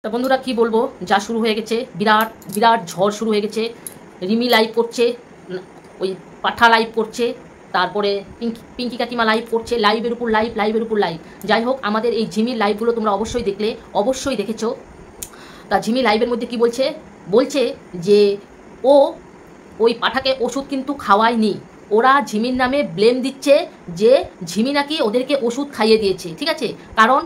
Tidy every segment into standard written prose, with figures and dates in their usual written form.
তা বন্ধুরা কি বলবো, যা শুরু হয়ে গেছে, বিরাট বিরাট ঝড় শুরু হয়ে গেছে। রিমি লাইভ করছে, ওই পাঠা লাইভ করছে, তারপরে পিঙ্কি কাকিমা লাইভ করছে, লাইভের উপর লাইভ, লাইভের উপর লাইভ। যাই হোক, আমাদের এই ঝিমির লাইভগুলো তোমরা অবশ্যই দেখলে, অবশ্যই দেখেছো। তা ঝিমি লাইভের মধ্যে কি বলছে, বলছে যে ও ওই পাঠাকে ওষুধ কিন্তু খাওয়ায়নি, ওরা ঝিমির নামে ব্লেম দিচ্ছে যে ঝিমি নাকি ওদেরকে ওষুধ খাইয়ে দিয়েছে। ঠিক আছে, কারণ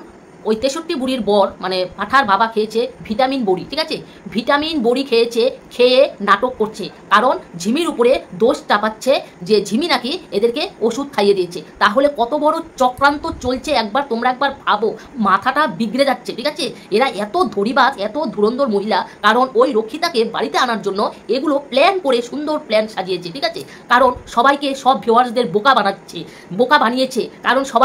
ওই 63 বুড়ির বর মানে পাঠার বাবা খেয়েছে ভিটামিন বড়ি। ঠিক আছে, ভিটামিন বড়ি খেয়েছে, খেয়ে নাটক করছে, কারণ ঝিমির উপরে দোষ চাপাচ্ছে যে ঝিমি নাকি এদেরকে ওষুধ খাইয়ে দিয়েছে। তাহলে কত বড় চক্রান্ত চলছে একবার তোমরা একবার ভাবো, মাথাটা বিগড়ে যাচ্ছে। ঠিক আছে, এরা এত ধরিবাজ, এত ধুরন্ধর মহিলা, কারণ ওই রক্ষিতাকে বাড়িতে আনার জন্য এগুলো প্ল্যান করে সুন্দর প্ল্যান সাজিয়েছে। ঠিক আছে, কারণ সবাইকে, সব ভিউয়ার্সদের বোকা বানাচ্ছে, বোকা বানিয়েছে, কারণ সব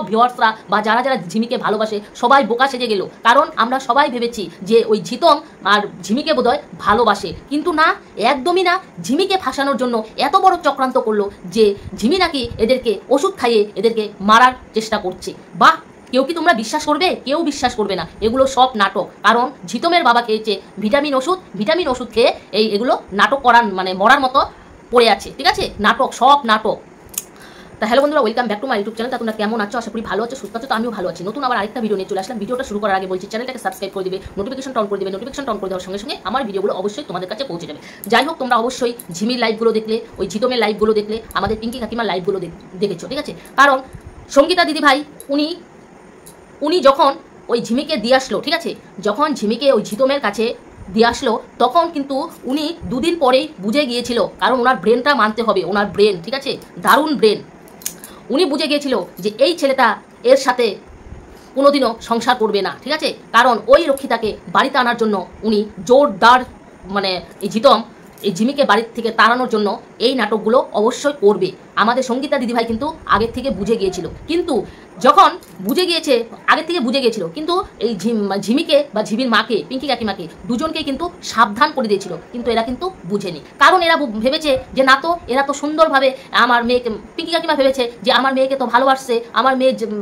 ভিউয়ার্সরা বা যারা যারা ঝিমিকে ভালোবাসে সবাই বোকা সেজে গেল। কারণ আমরা সবাই ভেবেছি যে ওই ঝিতম আর ঝিমিকে বোধহয় ভালোবাসে, কিন্তু না, একদমই না। ঝিমিকে ফাঁসানোর জন্য এত বড় চক্রান্ত করলো যে ঝিমি নাকি এদেরকে ওষুধ খাইয়ে এদেরকে মারার চেষ্টা করছে। বাহ, কেউ কি তোমরা বিশ্বাস করবে? কেউ বিশ্বাস করবে না, এগুলো সব নাটক। কারণ ঝিতমের বাবা খেয়েছে ভিটামিন ওষুধ খেয়ে এগুলো নাটক করার মানে মরার মতো পড়ে আছে। ঠিক আছে, নাটক, সব নাটক। তা হ্যালো বন্ধুরা, welcome back to my YouTube channel. তা তোমরা কেমন আছো? আশা করি ভালো আছো, সুস্থ আছো। তো আমিও ভালো আছি। নতুন আবার আরেকটা ভিডিও নিয়ে চলে আসলাম। ভিডিওটা শুরু করার আগে বলছি, চ্যানেলটাকে সাবস্ক্রাইব করে দিবে, নোটিফিকেশন অন করে দিবে। নোটিফিকেশন অন করে দেওয়ার সঙ্গে সঙ্গে আমার ভিডিওগুলো অবশ্যই তোমাদের কাছে পৌঁছে যাবে। যাই হোক, তোমরা অবশ্যই ঝিমির লাইভগুলো দেখলে, ওই ঝিতমের লাইভগুলো দেখলে, আমাদের পিঙ্কি কাকিমার লাইভগুলো দেখেছো। ঠিক আছে, কারণ সঙ্গীতা দিদি ভাই উনি যখন ওই ঝিমিকে দিয়ে আসলো, ঠিক আছে, যখন ঝিমিকে ওই ঝিতমের কাছে দিয়ে আসলো, তখন কিন্তু উনি দুদিন পরেই বুঝে গিয়েছিল, কারণ ওনার ব্রেনটা মানতে হবে, ওনার ব্রেন, ঠিক আছে, দারুণ ব্রেন। উনি বুঝে গিয়েছিল যে এই ছেলেটা এর সাথে কোনোদিনও সংসার করবে না। ঠিক আছে, কারণ ওই রক্ষিতাকে বাড়িতে আনার জন্য উনি জোরদার মানে এই ঝিমিকে বাড়ির থেকে তাড়ানোর জন্য এই নাটকগুলো অবশ্যই করবে। আমাদের সঙ্গীতা দিদিভাই কিন্তু আগের থেকে বুঝে গিয়েছিল, কিন্তু যখন আগের থেকে বুঝে গিয়েছিল, কিন্তু এই ঝিমিকে বা ঝিমির মাকে, পিঙ্কি কাকিমাকে, দুজনকেই কিন্তু সাবধান করে দিয়েছিল, কিন্তু এরা কিন্তু বুঝেনি। কারণ এরা ভেবেছে যে না, তো এরা তো সুন্দরভাবে আমার মেয়েকে, পিঙ্কি কাকিমা ভেবেছে যে আমার মেয়েকে তো ভালোবাসছে, আমার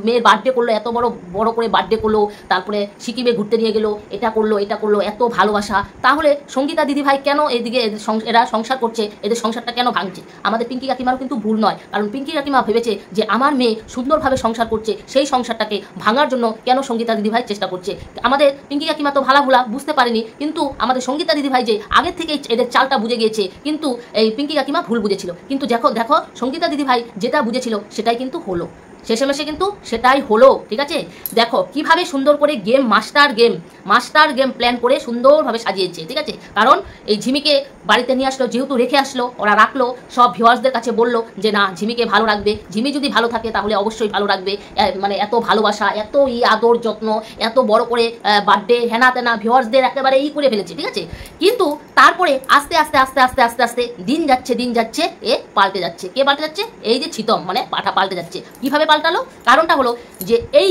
মেয়ের বার্থডে করলো, এত বড় করে বার্থডে করলো, তারপরে সিকিমে ঘুরতে নিয়ে গেলো, এটা করলো, এত ভালোবাসা। তাহলে সঙ্গীতা দিদিভাই কেন এদিকে এরা সংসার করছে, এদের সংসারটা কেন ভাঙছে? আমাদের পিঙ্কি কাকিমারও কিন্তু ভুল নয়, কারণ পিঙ্কি কাকিমা ভেবেছে যে আমার মেয়ে সুন্দরভাবে সংসার করছে, সেই সংসারটাকে ভাঙার জন্য কেন সঙ্গীতা দিদিভাই চেষ্টা করছে। আমাদের পিঙ্কি কাকিমা তো ভালা বুঝতে পারেনি, কিন্তু আমাদের সঙ্গীতা দিদিভাই যে আগের থেকে এদের চালটা বুঝে গিয়েছে, কিন্তু এই পিঙ্কি কাকিমা ভুল বুঝেছিল। কিন্তু দেখো সঙ্গীতা দিদিভাই যেটা বুঝেছিল সেটাই কিন্তু হলো, শেষে কিন্তু সেটাই হলো। ঠিক আছে, দেখো কিভাবে সুন্দর করে মাস্টার গেম প্ল্যান করে সুন্দরভাবে সাজিয়েছে। ঠিক আছে, কারণ এই ঝিমিকে বাড়িতে নিয়ে আসলো, যেহেতু রেখে আসলো, ওরা রাখলো, সব ভিউয়ার্সদের কাছে বললো যে না, ঝিমিকে ভালো রাখবে, ঝিমি যদি ভালো থাকে তাহলে অবশ্যই ভালো রাখবে। মানে এত ভালোবাসা, এত আদর যত্ন, এত বড় করে বার্থডে, হেনা তেনা, ভিউয়ার্সদের একেবারে করে ফেলেছে। ঠিক আছে, কিন্তু তারপরে আস্তে আস্তে দিন যাচ্ছে, এ পাল্টে যাচ্ছে। কে পাল্টে যাচ্ছে? এই যে ছিতম মানে পাঠা পাল্টে যাচ্ছে। কিভাবে পাল্টালো? কারণটা হলো যে এই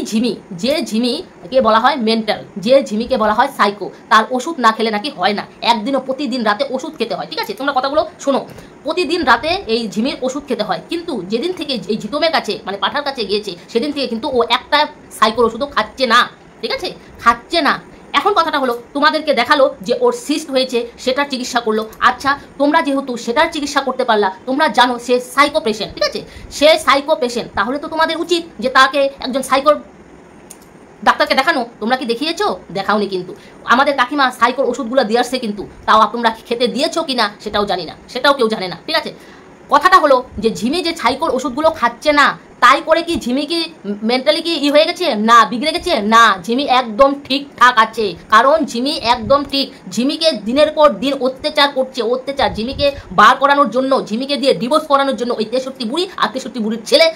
ঝিমিকে বলা হয় মেন্টাল, যে ঝিমিকে বলা হয় সাইকো, তার ওষুধ না খেলে নাকি হয় না, একদিনও প্রতিদিন রাতে ওষুধ খেতে হয়। ঠিক আছে, তোমরা কথাগুলো শোনো, প্রতিদিন রাতে এই ঝিমির ওষুধ খেতে হয়। কিন্তু যেদিন থেকে এই ঝিতমের কাছে মানে পাঠার কাছে গিয়েছে, সেদিন থেকে কিন্তু ও একটা সাইকোর ওষুধও খাচ্ছে না। ঠিক আছে, খাচ্ছে না। এখন কথাটা হলো, তোমাদেরকে দেখালো যে ওর সিস্ট হয়েছে, সেটার চিকিৎসা করলো। আচ্ছা, তোমরা যেহেতু সেটার চিকিৎসা করতে পারলা, তোমরা জানো সে সাইকো পেশেন্ট। ঠিক আছে, সে সাইকো পেশেন্ট, তাহলে তো তোমাদের উচিত যে তাকে একজন সাইকোর ডাক্তারকে দেখানো। তোমরা কি দেখিয়েছো? দেখাওনি। কিন্তু আমাদের কাকিমা সাইকোর ওষুধগুলো দিয়ে আসছে, কিন্তু তাও তোমরা খেতে দিয়েছো কিনা সেটাও জানি না, সেটাও কেউ জানে না। ঠিক আছে, কথাটা হলো যে ঝিমি যে সাইকোর ওষুধগুলো খাচ্ছে না, তাই করে কি ঝিমি কি মেন্টালি কি হয়ে গেছে? না, বিগড়ে গেছে? না, ঝিমি একদম ঠিকঠাক আছে। কারণ ঝিমি একদম ঠিক। ঝিমিকে দিনের পর দিন অত্যাচার করছে, অত্যাচার। ঝিমিকে বার করানোর জন্য, ঝিমিকে দিয়ে ডিভোর্স করানোর জন্য ওই 63 বুড়ি আর 63 বুড়ির ছেলে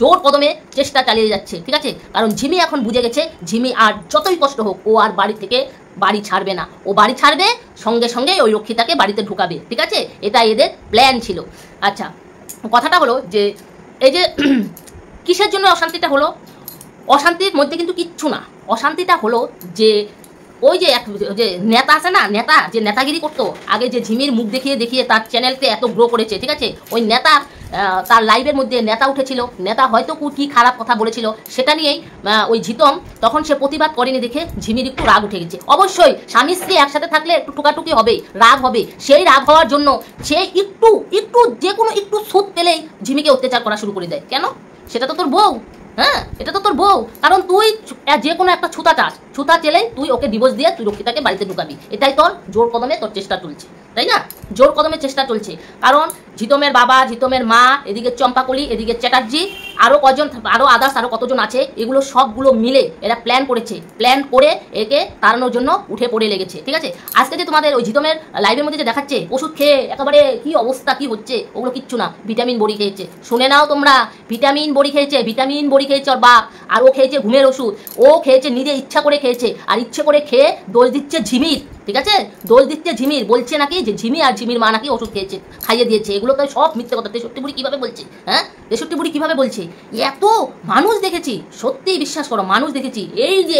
জোর কদমে চেষ্টা চালিয়ে যাচ্ছে। ঠিক আছে, কারণ ঝিমি এখন বুঝে গেছে, ঝিমি আর যতই কষ্ট হোক ও আর বাড়ি ছাড়বে না। ও বাড়ি ছাড়বে, সঙ্গে সঙ্গে ওই রক্ষিতাকে বাড়িতে ঢুকাবে। ঠিক আছে, এটা এদের প্ল্যান ছিল। আচ্ছা, কথাটা হলো যে এই যে কিসের জন্য অশান্তিটা হলো, অশান্তির মধ্যে কিন্তু কিচ্ছু না। অশান্তিটা হলো যে ওই যে যে নেতা আছে না, নেতা যে নেতাগিরি করতো আগে, যে ঝিমির মুখ দেখিয়ে দেখিয়ে তার চ্যানেলকে এত গ্রো করেছে, ঠিক আছে, ওই নেতা তার লাইভের মধ্যে নেতা উঠেছিল, নেতা হয়তো কি খারাপ কথা বলেছিল সেটা নিয়েই ওই ঝিতম তখন সে প্রতিবাদ করেনি দেখে ঝিমির একটু রাগ উঠে গেছে। অবশ্যই স্বামী স্ত্রী একসাথে থাকলে একটু টুকাটুকি হবে, রাগ হবে, সেই রাগ হওয়ার জন্য সে একটু একটু যে কোনো একটু সুদ পেলেই ঝিমিকে অত্যাচার করা শুরু করে দেয়। কেন? সেটা তো তোর বউ, হ্যাঁ, এটা তো তোর বউ। কারণ তুই যে কোনো একটা ছুতা চাস, ছুতা চেলেই তুই ওকে ডিভোর্স দিয়ে তুই রক্ষিতাকে বাড়িতে ঢুকাবি, এটাই তোর জোর কদমে তোর চেষ্টা চলছে, তাই না? জোর কদমে চেষ্টা চলছে। কারণ ঝিতমের বাবা, ঝিতমের মা, এদিকে চম্পাকলি, এদিকে চ্যাটার্জি, আরও কজন, আরও আদার্স আরও কতজন আছে, এগুলো সবগুলো মিলে এরা প্ল্যান করেছে, প্ল্যান করে একে তাড়ানোর জন্য উঠে পড়ে লেগেছে, ঠিক আছে? আজকে যে তোমাদের ওই ঝিতমের লাইভের মধ্যে যে দেখাচ্ছে ওষুধ খেয়ে একেবারে কি অবস্থা কি হচ্ছে, ওগুলো কিচ্ছু না, ভিটামিন বড়ি খেয়েছে। শুনে নাও তোমরা, ভিটামিন বড়ি খেয়েছে, ভিটামিন বড়ি খেয়েছে ওর বাপ, আর ও খেয়েছে ঘুমের ওষুধ, ও খেয়েছে নিজে ইচ্ছা করে খেয়েছে, আর ইচ্ছে করে খেয়ে দোষ দিচ্ছে ঝিমির, ঠিক আছে? দোষ দিচ্ছে ঝিমির, বলছে নাকি যে ঝিমি আর ঝিমির মা নাকি ওষুধ খেয়েছে, খাইয়ে দিয়েছে। এগুলো তো সব মিথ্যে কথা। 63 বুড়ি কিভাবে বলছে, হ্যাঁ, 63 বুড়ি কিভাবে বলছে? এত মানুষ দেখেছি, সত্যিই বিশ্বাস করো, মানুষ দেখেছি। এই যে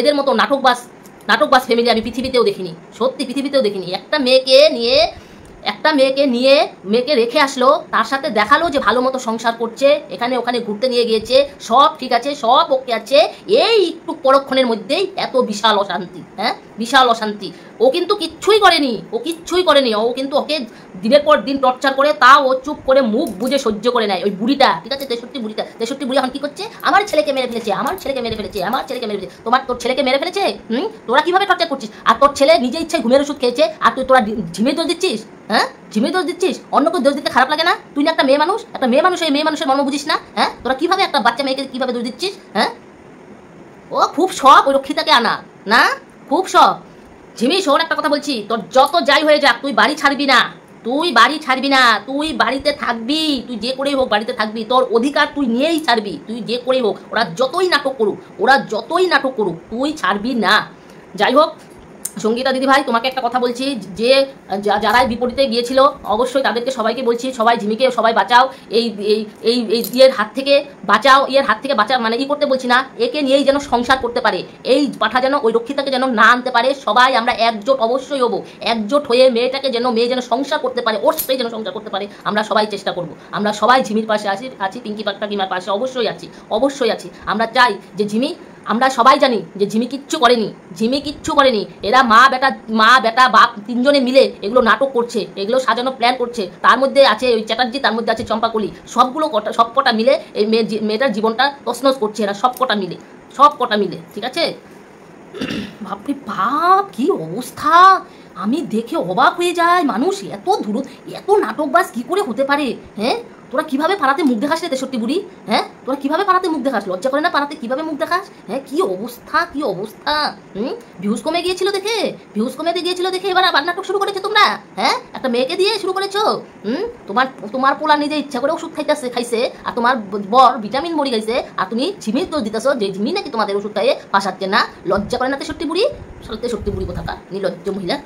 এদের মতো নাটকবাজ ফ্যামিলি আমি পৃথিবীতেও দেখিনি, সত্যি পৃথিবীতেও দেখিনি। একটা মেয়েকে নিয়ে মেয়েকে রেখে আসলো, তার সাথে দেখালো যে ভালো মতো সংসার করছে, এখানে ওখানে ঘুরতে নিয়ে গিয়েছে, সব ঠিক আছে, সব ওকে আছে, এই একটু পরক্ষণের মধ্যেই এত বিশাল অশান্তি, হ্যাঁ, বিশাল অশান্তি। ও কিন্তু কিচ্ছুই করেনি, ও কিন্তু ওকে দিনের পর দিন টর্চার করে, তা ও চুপ করে মুখ বুঝে সহ্য করে নেয়। ওই বুড়িটা, ঠিক আছে, 63 বুড়ি এখন কি করছে? আমার ছেলেকে মেরে ফেলেছে। তোর ছেলেকে মেরে ফেলেছে, তোরা কিভাবে টর্চার করছিস? আর তোর ছেলে নিজে ইচ্ছে ঘুমের ওষুধ খেয়েছে, আর তোরা ঝিমির দোষ দিচ্ছিস, হ্যাঁ, ঝিমির দোষ দিচ্ছিস। অন্যকে দোষ দিতে খারাপ লাগে না? তুই না একটা মেয়ে মানুষ, এই মেয়ে মানুষের মর্ম বুঝিস না? হ্যাঁ, তোরা কিভাবে একটা বাচ্চা মেয়েকে কিভাবে দোষ দিচ্ছিস? হ্যাঁ, ও খুব শখ ওই রক্ষিতাকে আনা, না, খুব শখ। ঝিমি, শোন, একটা কথা বলছি, তোর যত যাই হয়ে যাক তুই বাড়ি ছাড়বি না, তুই বাড়িতে থাকবি, তুই যে করেই হোক বাড়িতে থাকবি, তোর অধিকার তুই নিয়েই ছাড়বি, তুই যে করেই হোক, ওরা যতই নাটক করুক তুই ছাড়বি না। যাই হোক, সঙ্গীতা দিদি ভাই, তোমাকে একটা কথা বলছি, যে যারাই বিপরীতে গিয়েছিল অবশ্যই তাদেরকে সবাইকে বলছি, সবাই ঝিমিকে সবাই বাঁচাও, এই ইয়ের হাত থেকে বাঁচাও, মানে করতে বলছি না, একে নিয়েই যেন সংসার করতে পারে, এই পাঠা যেন ওই রক্ষিতাকে যেন না আনতে পারে। সবাই আমরা একজোট অবশ্যই হবো, একজোট হয়ে মেয়ে যেন সংসার করতে পারে, ওর সাথেই যেন সংসার করতে পারে, আমরা সবাই চেষ্টা করবো। আমরা সবাই ঝিমির পাশে আছি, পিঙ্কি কাকিমার পাশে অবশ্যই আছি। আমরা চাই যে আমরা সবাই জানি যে ঝিমি কিচ্ছু করেনি। এরা মা বেটা বাপ তিনজনে মিলে এগুলো নাটক করছে, এগুলো সাজানো প্ল্যান করছে। তার মধ্যে আছে ওই চ্যাটার্জি, তার মধ্যে আছে চম্পাকলি, সবকটা মিলে এই মেয়েটার জীবনটা তছনছ করছে, এরা সবকটা মিলে, ঠিক আছে? বাপরে বাপ, কি অবস্থা! আমি দেখে অবাক হয়ে যাই, মানুষ এত নাটকবাজ কি করে হতে পারে? হ্যাঁ, তোরা কিভাবে পাড়াতে মুখ দেখাস রে 63 বুড়ি? হ্যাঁ, তোরা কিভাবে পাড়াতে মুখ দেখাস? লজ্জা করে না পাড়াতে কিভাবে মুখ দেখাস? হ্যাঁ, কি অবস্থা! ভিউজ কমে গিয়েছিল দেখে এবার আবার নাটক শুরু করেছো তোমরা। হ্যাঁ, একটা মেয়েকে দিয়ে শুরু করেছো। তোমার পোলা নিজে ইচ্ছা করে ওষুধ খাইছে, আর তোমার বর ভিটামিন বড়ি খাইছে, আর তুমি ঝিমির দোষ দিতেছো যে ঝিমি নাকি তোমাদের ওষুধ খাইয়ে ফাঁসাচ্ছে না। লজ্জা করে না 63 বুড়ি? 63 বুড়ি কোথাকার নির্লজ্জ মহিলা।